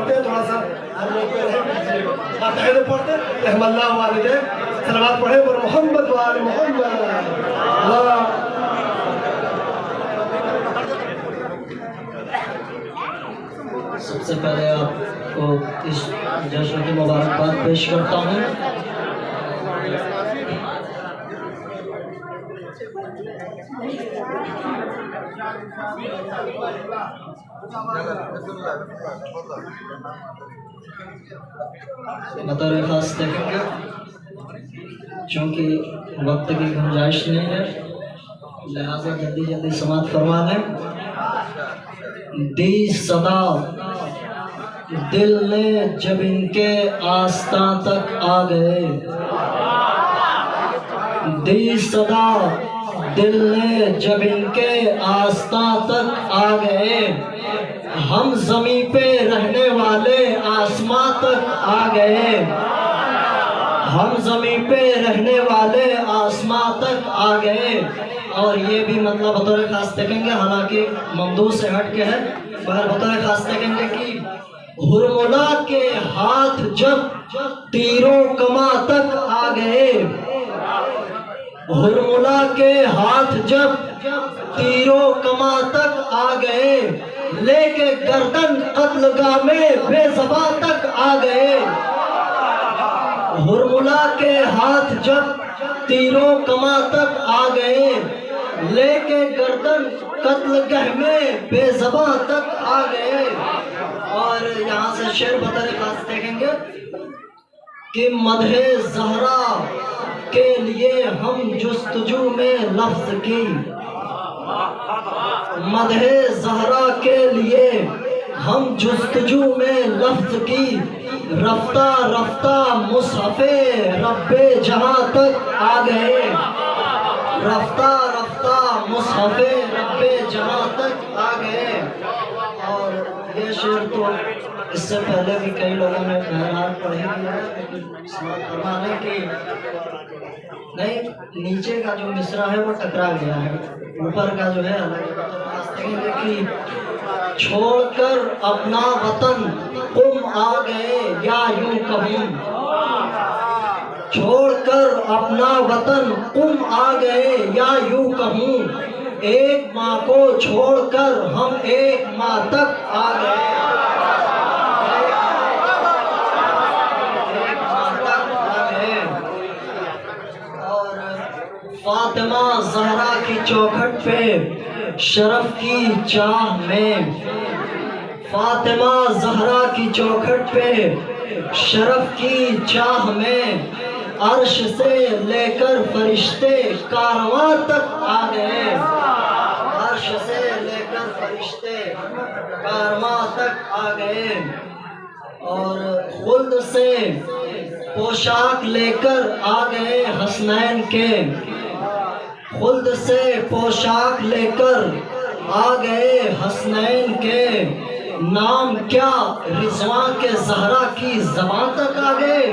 پڑھتے ہیں تھوڑا سا ہم لوگ پہ رہیں فاتحہ تو پڑھتے ہیں رحم اللہ والدین صلوات پڑھیں پر محمد وآل محمد اللہ سب سے پہلے آپ کو اس جشن کی مبارکباد پیش کرتا ہوں بطور خاص دیکھیں گے چونکہ وقت کی گنجائش نہیں ہے لہٰذا جلدی جلدی سماعت فرما دیں دی صدا دل نے جب ان کے آستاں تک آ گئے دی صدا دل نے جب ان کے آستاں تک آ گئے ہم زمین پہ رہنے والے آسماں تک آ گئے ہم زمین پہ رہنے والے آسماں تک آ گئے اور یہ بھی مطلب بطور خاص دیکھیں گے حالانکہ ممدوح سے ہٹ کے ہے مگر بطور خاص دیکھیں گے کہ ہرملا کے ہاتھ جب تیروں کما تک آ گئے ہرملا کے ہاتھ جب تیروں کما تک آ گئے لے کے گردن قتل گاہ میں بے زباں تک آ گئے ہرملا کے ہاتھ جب تیروں کما تک آ گئے لے کے گردن قتل گاہ میں بے زباں تک آ گئے اور یہاں سے شعر بطور خاص دیکھیں گے کہ مدح زہرا کے لیے ہم جستجو میں لفظ کی مدح زہرا کے لیے ہم جستجو میں لفظ کی رفتہ رفتہ مصحف رب جہاں تک آ گئے رفتہ رفتہ مصحف رب جہاں تک آ گئے اور یہ شعر تو اس سے پہلے بھی کئی لوگوں نے بہرحال پڑھی ہے لیکن فرمانے کی نہیں نیچے کا جو مصرع ہے وہ ٹکرا گیا ہے اوپر کا جو ہے کہ چھوڑ کر اپنا وطن قم آ گئے یا یوں کہوں چھوڑ کر اپنا وطن قم آ گئے یا یوں کہوں ایک ماں کو چھوڑ کر ہم ایک ماں تک آ گئے اور فاطمہ زہرا کی چوکھٹ پہ شرف کی چاہ میں فاطمہ زہرا کی چوکھٹ پہ شرف کی چاہ میں عرش سے لے کر فرشتے کارواں تک آ گئے عرش سے لے کر فرشتے کارواں تک آ گئے اور خلد سے پوشاک لے کر آ گئے حسنین کے خلد سے پوشاک لے کر آ گئے حسنین کے نام کیا رضوان کے زہرا کی زبان تک آ گئے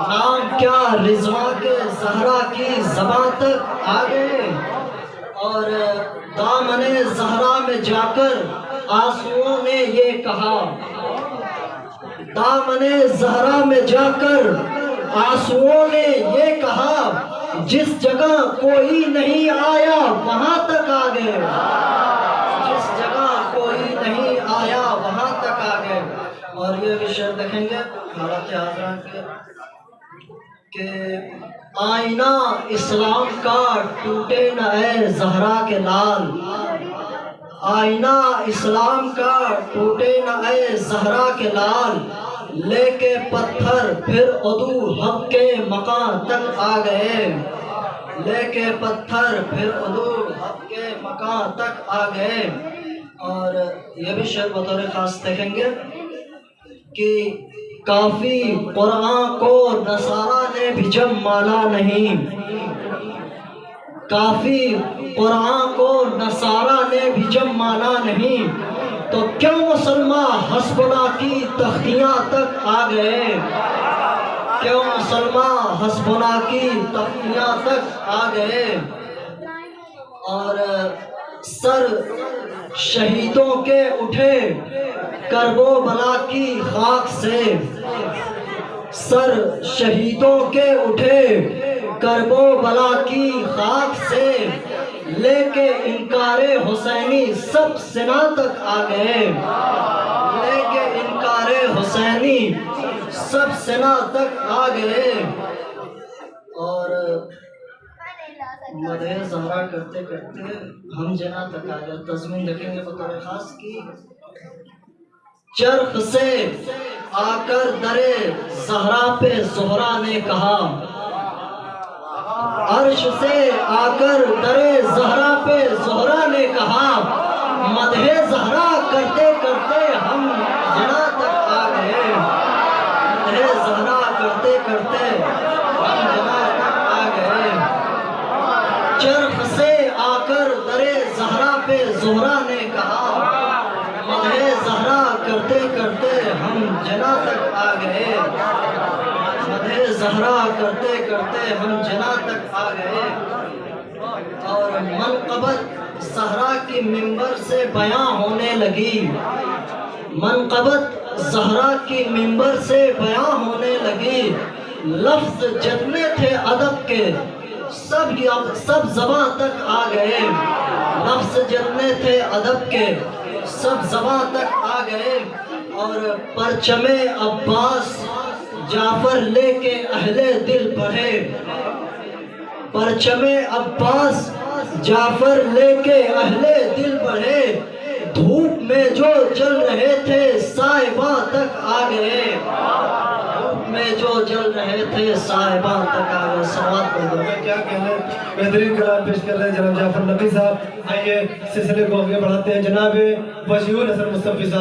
نام کیا رضوان کے زہرا کی زبان تک آ گئے اور دامن زہرا میں جا کر آنسوؤں نے یہ کہا دامن زہرا میں جا کر آنسوؤں نے یہ کہا جس جگہ کوئی نہیں آیا وہاں تک آ گئے جس جگہ کوئی نہیں آیا وہاں تک آ گئے اور یہ بھی شعر دیکھیں گے حالات حاضرہ کے کہ آئینہ اسلام کا ٹوٹے نہ اے زہرا کے لال آئینہ اسلام کا ٹوٹے نہ اے زہرا کے لال لے کے پتھر پھر عدو حق کے مقام تک آ گئے لے کے پتھر پھر عدو حق کے مقام تک آ گئے اور یہ بھی شعر بطور خاص دیکھیں گے کہ کافی قرآن کو نصارہ نے بھی جب مانا نہیں کافی قرآن کو نصارہ نے بھی جب مانا نہیں تو کیوں مسلمان حسبنا کی تختیاں تک آ گئے کیوں مسلمان حسبنا کی تختیاں تک آ گئے اور سر شہیدوں کے اٹھے کرب و بلا کی خاک سے، سر شہیدوں کے اٹھے کرب و بلا کی خاک سے، لے کے انکار حسینی سب سنا تک آ گئے، لے کے انکار حسینی سب سنا تک آ گئے۔ اور مدح زہرا کرتے کرتے ہم جنا تک آ گئے۔ تضمین دیکھیں گے بطور خاص کی، چرخ سے آ کر درے زہرا پہ زہرا نے کہا، عرش سے آ کر درے زہرا پہ زہرا نے کہا، مدح زہرا کرتے کرتے ہم جنا تک آ گئے، مدح زہرا کرتے کرتے ہم جنا تک آ گئے۔ چرخ سے آ کر درے زہرا پہ زہرا نے کہا، مدح زہرا کرتے کرتے ہم جنا تک آ گئے، مدح زہرا کرتے کرتے ہم جنا تک آ گئے۔ اور منقبت زہرا کی ممبر سے بیاں ہونے لگی، منقبت زہرا کی ممبر سے بیاں ہونے لگی، لفظ جتنے تھے ادب کے سب زباں تک آ گئے، لفظ جتنے تھے ادب کے سب زباں تک آ گئے۔ اور پرچم عباس جعفر لے کے اہل دل بڑھے، پرچم عباس جعفر لے کے اہل دل بڑھے، دھوپ میں جو جل رہے تھے صاحباں تک آ گئے، دھوپ میں جو جل رہے تھے صاحباں تک آ گئے۔ سوات پڑھ دو۔ کیا کہنا ہے، بہترین کلام پیش کر رہے ہیں جناب جعفر نقوی صاحب۔ آئیے سلسلے کو آگے بڑھاتے ہیں جناب وجیہ الحسن مصطفی صاحب۔